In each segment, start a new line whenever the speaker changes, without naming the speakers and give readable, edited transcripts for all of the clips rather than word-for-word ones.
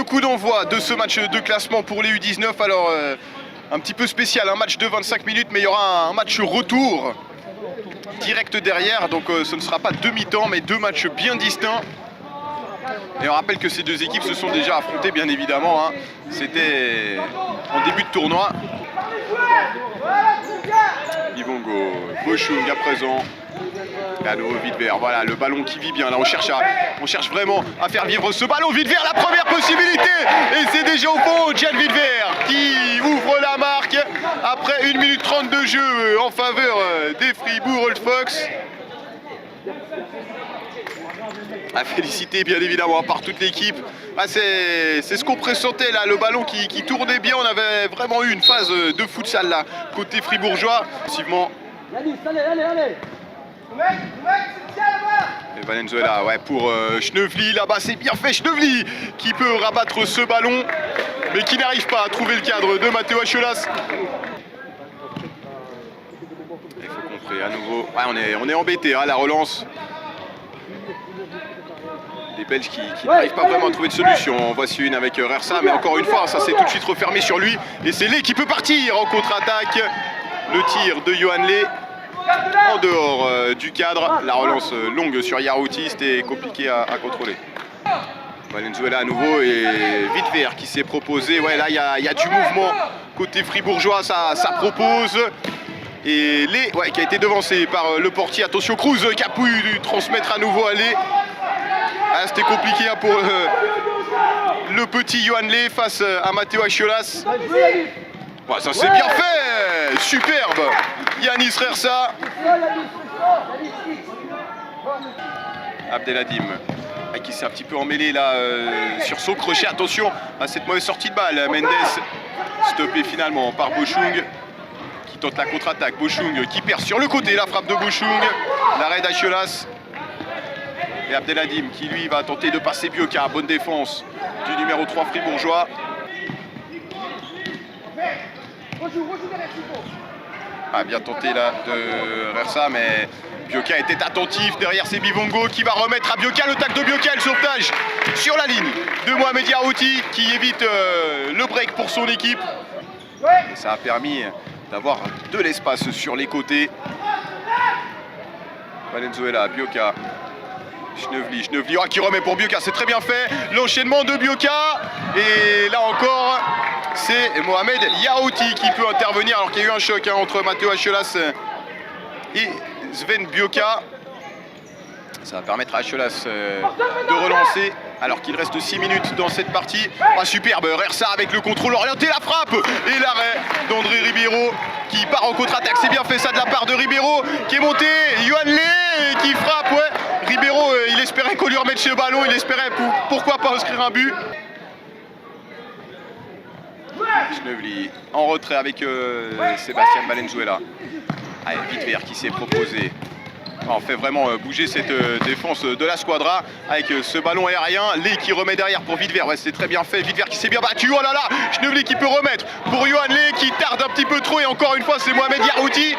le coup d'envoi de ce match de classement pour les U19. Alors, un petit peu spécial, un match de 25 minutes, mais il y aura un match retour direct derrière. Donc, ce ne sera pas demi-temps, mais deux matchs bien distincts. Et on rappelle que ces deux équipes se sont déjà affrontées, bien évidemment. Hein. C'était en début de tournoi. Bivongo, Bochung à présent. Et à nouveau Widver, voilà le ballon qui vit bien. Là on cherche vraiment à faire vivre ce ballon. Widver, la première possibilité. Et c'est déjà au fond Jan Widver qui ouvre la marque après 1 minute 30 de jeu en faveur des Fribourg Old Fox. À féliciter bien évidemment par toute l'équipe. Ah, c'est ce qu'on pressentait là, le ballon qui tournait bien. On avait vraiment eu une phase de futsal là, côté fribourgeois. Effectivement. Et Valenzuela, ouais, pour Schnevely là-bas, c'est bien fait. Schnevely qui peut rabattre ce ballon, mais qui n'arrive pas à trouver le cadre de Matteo Acholas. Il faut comprendre à nouveau. Ouais, on est embêté, hein, la relance. Les Belges qui n'arrivent pas vraiment à trouver de solution. Voici une avec Rersa, mais encore une fois, ça s'est tout de suite refermé sur lui. Et c'est Lé qui peut partir en contre-attaque. Le tir de Johan Lé en dehors du cadre. La relance longue sur Yarouti, c'était compliqué à contrôler. Valenzuela à nouveau et Widver qui s'est proposé. Ouais, là, il y a du mouvement côté fribourgeois, ça propose. Et Lé, ouais, qui a été devancé par le portier. Attention, Cruz qui a pu transmettre à nouveau à Lé. Ah, c'était compliqué hein, pour le petit Johan Lé face à Matteo Acholas. Ouais, ça c'est bien fait, superbe. Yanis Rersa. Abdeladim qui s'est un petit peu emmêlé là sur son crochet. Attention à cette mauvaise sortie de balle. Mendes stoppé finalement par Bochung qui tente la contre-attaque. Bochung qui perd sur le côté la frappe de Bochung. L'arrêt d'Acholas. Et Abdeladim qui lui va tenter de passer Bioka. Bonne défense du numéro 3 fribourgeois. Ah, bien tenté là de Rersa, mais Bioka était attentif. Derrière c'est Bivongo qui va remettre à Bioka le tac de Bioka, le sauvetage sur la ligne de Mohamed Yarouti qui évite le break pour son équipe. Et ça a permis d'avoir de l'espace sur les côtés. Valenzuela, Bioka. Schnevely qui remet pour Bioka, c'est très bien fait. L'enchaînement de Bioka. Et là encore, c'est Mohamed Yarouti qui peut intervenir alors qu'il y a eu un choc hein, entre Matteo Acholas et Sven Bioka. Ça va permettre à Acholas de relancer alors qu'il reste 6 minutes dans cette partie. Ah, superbe, Rersa avec le contrôle orienté, la frappe et l'arrêt d'André Ribeiro qui part en contre-attaque. C'est bien fait ça de la part de Ribeiro qui est monté. Johan Lé qui frappe, ouais. Ribeiro, il espérait qu'on lui remette ce ballon, il espérait pourquoi pas inscrire un but. Schnevely en retrait avec Sébastien Valenzuela. Allez, Widver qui s'est proposé. On fait vraiment bouger cette défense de la Squadra avec ce ballon aérien. Lé qui remet derrière pour Widver. Ouais, c'est très bien fait. Widver qui s'est bien battu. Oh là là, Schnevely qui peut remettre pour Johan Lé qui tarde un petit peu trop. Et encore une fois, c'est Mohamed Yarouti.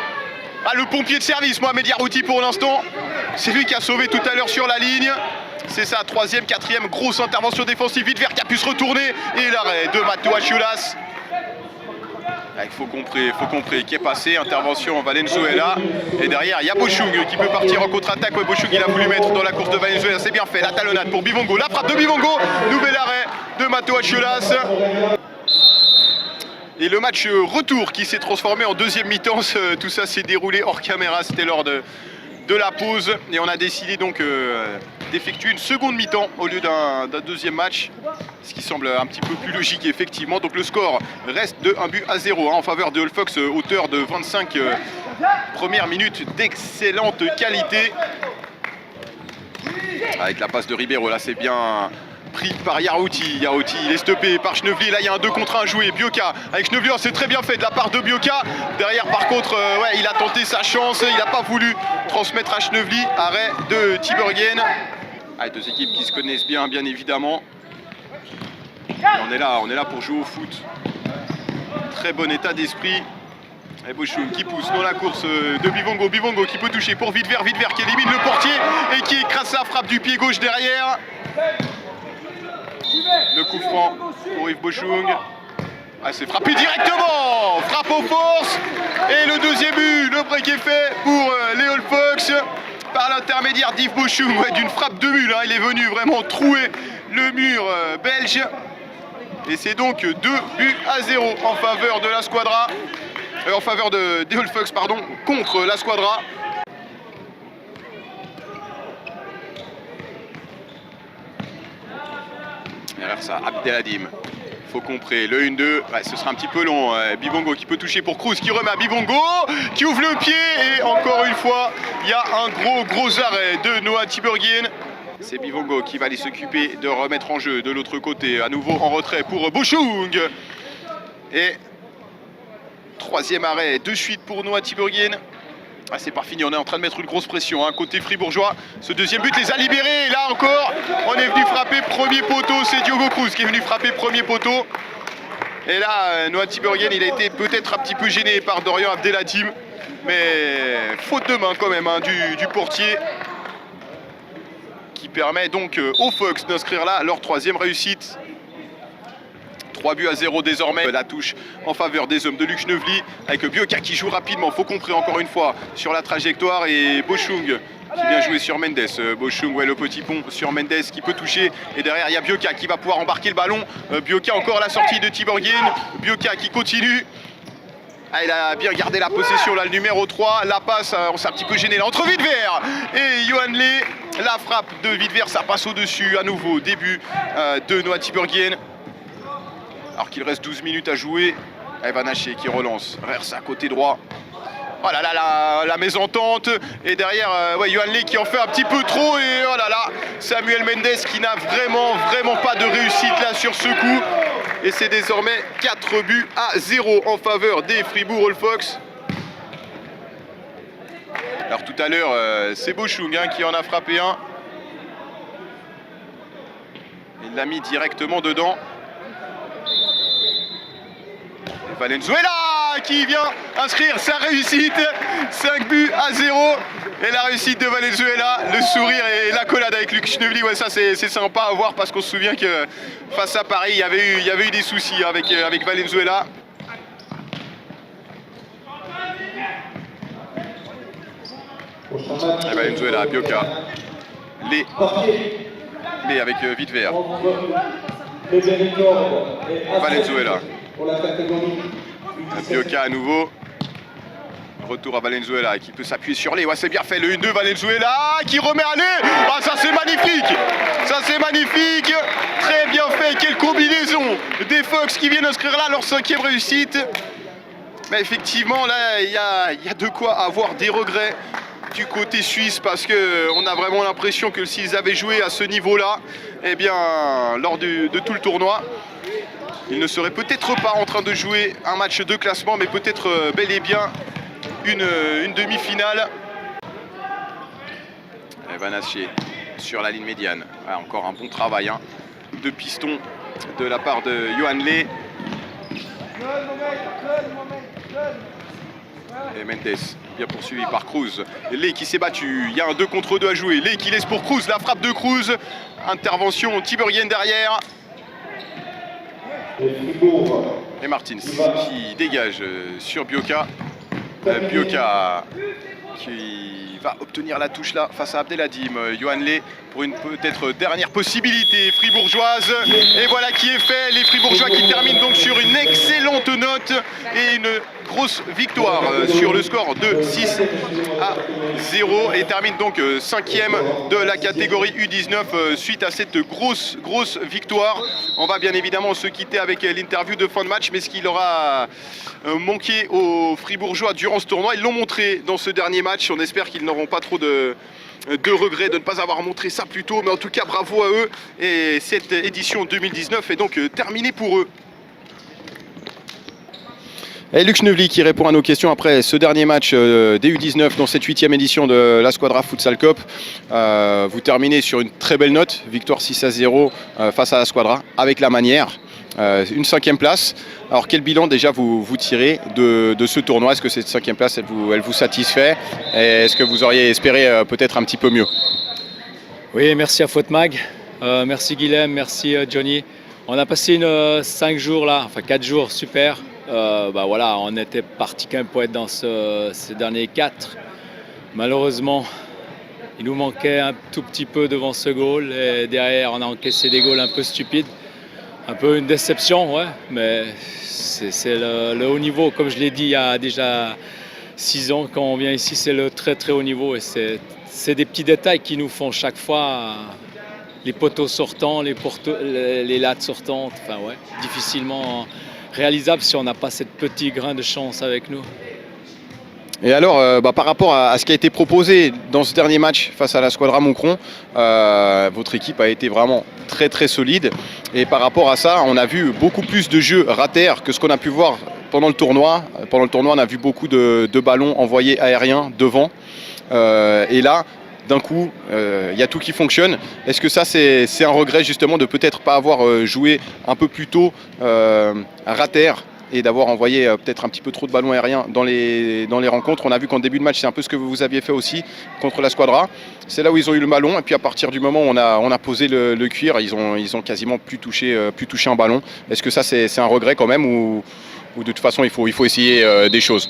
Ah, le pompier de service, Mohamed Yarouti pour l'instant. C'est lui qui a sauvé tout à l'heure sur la ligne. C'est sa troisième, quatrième grosse intervention défensive. Widver qui a pu se retourner. Et l'arrêt de Matteo Acholas. Il faut comprendre qui est passé, intervention Valenzuela. Et derrière, il y a Bochung qui peut partir en contre-attaque. Ouais, Bochung, il a voulu mettre dans la course de Valenzuela. C'est bien fait, la talonnade pour Bivongo. La frappe de Bivongo. Nouvel arrêt de Matteo Acholas. Et le match retour qui s'est transformé en deuxième mi-temps. Tout ça s'est déroulé hors caméra. C'était lors de la pause. Et on a décidé donc d'effectuer une seconde mi-temps au lieu d'un deuxième match. Ce qui semble un petit peu plus logique effectivement. Donc le score reste de 1-0 hein, en faveur de Old Fox, hauteur de 25 premières minutes d'excellente qualité. Avec la passe de Ribeiro, là c'est bien pris par Yarouti. Yarouti il est stoppé par Schnevely. Là il y a un 2 contre 1 joué. Bioka avec Schnevely, oh, c'est très bien fait de la part de Bioka. Derrière par contre, ouais, il a tenté sa chance. Il n'a pas voulu transmettre à Schnevely. Arrêt de Tibergen. Ah, deux équipes qui se connaissent bien évidemment. On est là pour jouer au foot. Très bon état d'esprit. Et Bochung qui pousse dans la course de Bivongo. Bivongo qui peut toucher pour Widver. Widver qui élimine le portier et qui écrase la frappe du pied gauche derrière. Le coup franc pour Yves Boschung. Ah, c'est frappé directement, frappe aux forces. Et le deuxième but, le break est fait pour les All Fox par l'intermédiaire d'Yves Boschung, d'une frappe de mule. Il est venu vraiment trouer le mur belge. Et c'est donc 2 buts à 0 en faveur de la Squadra, en faveur des All Fox, pardon, contre la Squadra. Derrière ça, Abdeladim. Faucon-Pré, le 1-2, ouais, ce sera un petit peu long. Bibongo qui peut toucher pour Cruz, qui remet à Bibongo, qui ouvre le pied. Et encore une fois, il y a un gros arrêt de Noah Tiberghien. C'est Bibongo qui va aller s'occuper de remettre en jeu de l'autre côté. À nouveau en retrait pour Boschung. Et troisième arrêt de suite pour Noah Tiberghien. Ah, c'est pas fini, on est en train de mettre une grosse pression côté fribourgeois. Ce deuxième but les a libérés. Et là encore, on est venu frapper premier poteau. C'est Diogo Cruz qui est venu frapper premier poteau. Et là, Noah Tiberghien, il a été peut-être un petit peu gêné par Dorian Abdeladim. Mais faute de main quand même du portier. Qui permet donc aux Fox d'inscrire là leur troisième réussite. 3 buts à 0 désormais. La touche en faveur des hommes de Luc Schnevely avec Bioka qui joue rapidement. Faucon-Pré encore une fois sur la trajectoire et Boschung qui vient jouer sur Mendes. Boschung, ouais, le petit pont sur Mendes qui peut toucher. Et derrière, il y a Bioka qui va pouvoir embarquer le ballon. Bioka encore à la sortie de Tiberghien. Bioka qui continue. Ah, il a bien gardé la possession là, le numéro 3. La passe, on s'est un petit peu gêné là entre Wittwer et Johan Lé. La frappe de Wittwer, ça passe au-dessus à nouveau. Début de Noah Tiberghien. Alors qu'il reste 12 minutes à jouer. Evan Haché qui relance. Vers à côté droit. Oh là là, la mésentente. Et derrière, Johan Lé qui en fait un petit peu trop. Et oh là là, Samuel Mendes qui n'a vraiment pas de réussite là sur ce coup. Et c'est désormais 4 buts à 0 en faveur des Fribourg All Fox. Alors tout à l'heure, c'est Boschung qui en a frappé un. Il l'a mis directement dedans. Et Valenzuela qui vient inscrire sa réussite. 5 buts à 0. Et la réussite de Valenzuela, le sourire et l'accolade avec Luc Schnevely, ouais, ça c'est sympa à voir parce qu'on se souvient que face à Paris, il y avait eu des soucis avec Valenzuela. Et Valenzuela, Bioka, Lé avec Wittwer. Valenzuela. Bioka à nouveau. Retour à Valenzuela qui peut s'appuyer sur Lé. Ouais, c'est bien fait, le 1-2 Valenzuela qui remet à Lé. Ah, ça c'est magnifique. Ça c'est magnifique. Très bien fait. Quelle combinaison des Fox qui viennent inscrire là leur 5e réussite. Mais effectivement, là, il y a de quoi avoir des regrets du côté suisse parce qu'on a vraiment l'impression que s'ils avaient joué à ce niveau-là, eh bien, lors de tout le tournoi, ils ne seraient peut-être pas en train de jouer un match de classement, mais peut-être bel et bien une demi-finale. Evan Haché sur la ligne médiane. Ah, encore un bon travail de piston de la part de Johan Lé. Et Mendes, bien poursuivi par Cruz. Lé qui s'est battu. Il y a un 2 contre 2 à jouer. Lé qui laisse pour Cruz. La frappe de Cruz. Intervention Tiberghien derrière. Et Martins qui dégage sur Bioka. Bioka qui va obtenir la touche là face à Abdeladim. Johan Lé pour une peut-être dernière possibilité fribourgeoise. Et voilà qui est fait. Les Fribourgeois qui terminent donc sur une excellente note et une grosse victoire sur le score de 6 à 0 et termine donc 5e de la catégorie U19 suite à cette grosse victoire. On va bien évidemment se quitter avec l'interview de fin de match, mais ce qu'il aura manqué aux Fribourgeois durant ce tournoi, ils l'ont montré dans ce dernier match. On espère qu'ils n'auront pas trop de regrets de ne pas avoir montré ça plus tôt, mais en tout cas bravo à eux et cette édition 2019 est donc terminée pour eux. Et Luc Schnevely qui répond à nos questions après ce dernier match des U19 dans cette 8e édition de la Squadra Futsal Cup. Vous terminez sur une très belle note, victoire 6 à 0 face à la Squadra avec la manière, une 5e place. Alors quel bilan déjà vous tirez de ce tournoi? Est-ce que cette 5e place elle vous satisfait? Et est-ce que vous auriez espéré peut-être un petit peu mieux?
Oui, merci à Fautmag, merci Guilhem, merci Johnny. On a passé 5 jours là, enfin 4 jours super. Voilà, on était parti quand même pour être dans ces derniers 4. Malheureusement, il nous manquait un tout petit peu devant ce goal et derrière on a encaissé des goals un peu stupides. Un peu une déception, ouais, mais c'est le haut niveau. Comme je l'ai dit il y a déjà 6 ans, quand on vient ici, c'est le très très haut niveau. Et c'est des petits détails qui nous font chaque fois les poteaux sortants, les lattes sortantes. Enfin, ouais, difficilement réalisable si on n'a pas cette petit grain de chance avec nous.
Et alors, par rapport à ce qui a été proposé dans ce dernier match face à la Squadra Moucron, votre équipe a été vraiment très très solide. Et par rapport à ça, on a vu beaucoup plus de jeux ratés que ce qu'on a pu voir pendant le tournoi. Pendant le tournoi, on a vu beaucoup de ballons envoyés aériens devant. Et là, d'un coup, il y a tout qui fonctionne. Est-ce que ça, c'est un regret justement de peut-être pas avoir joué un peu plus tôt rater et d'avoir envoyé peut-être un petit peu trop de ballons aériens dans les rencontres. On a vu qu'en début de match, c'est un peu ce que vous aviez fait aussi contre la Squadra. C'est là où ils ont eu le ballon. Et puis à partir du moment où on a posé le cuir, ils ont quasiment plus touché un ballon. Est-ce que ça, c'est un regret quand même ou de toute façon, il faut essayer des choses?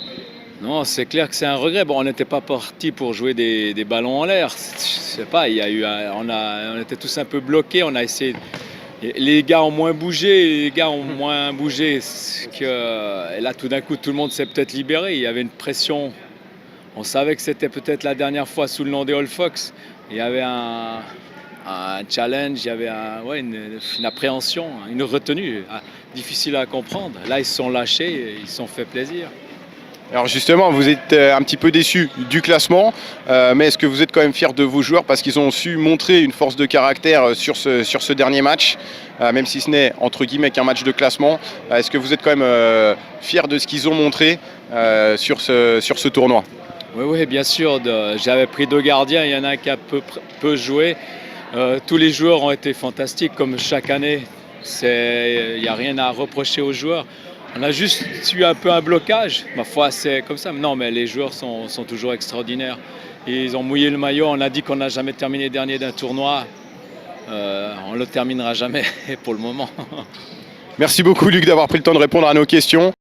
Non, c'est clair que c'est un regret. Bon, on n'était pas parti pour jouer des ballons en l'air. Je sais pas, on était tous un peu bloqués. On a essayé. Les gars ont moins bougé, et là, tout d'un coup, tout le monde s'est peut-être libéré. Il y avait une pression. On savait que c'était peut-être la dernière fois sous le nom des All Fox. Il y avait un challenge, il y avait une appréhension, une retenue difficile à comprendre. Là, ils se sont lâchés, et ils se sont fait plaisir.
Alors justement, vous êtes un petit peu déçu du classement, mais est-ce que vous êtes quand même fier de vos joueurs parce qu'ils ont su montrer une force de caractère sur ce dernier match, même si ce n'est entre guillemets qu'un match de classement. Est-ce que vous êtes quand même fier de ce qu'ils ont montré sur ce tournoi?
Oui, bien sûr. J'avais pris 2 gardiens, il y en a un qui a peu joué. Tous les joueurs ont été fantastiques, comme chaque année. Il n'y a rien à reprocher aux joueurs. On a juste eu un peu un blocage. Ma foi, c'est comme ça. Non, mais les joueurs sont toujours extraordinaires. Ils ont mouillé le maillot. On a dit qu'on n'a jamais terminé dernier d'un tournoi. On ne le terminera jamais pour le moment.
Merci beaucoup Luc d'avoir pris le temps de répondre à nos questions.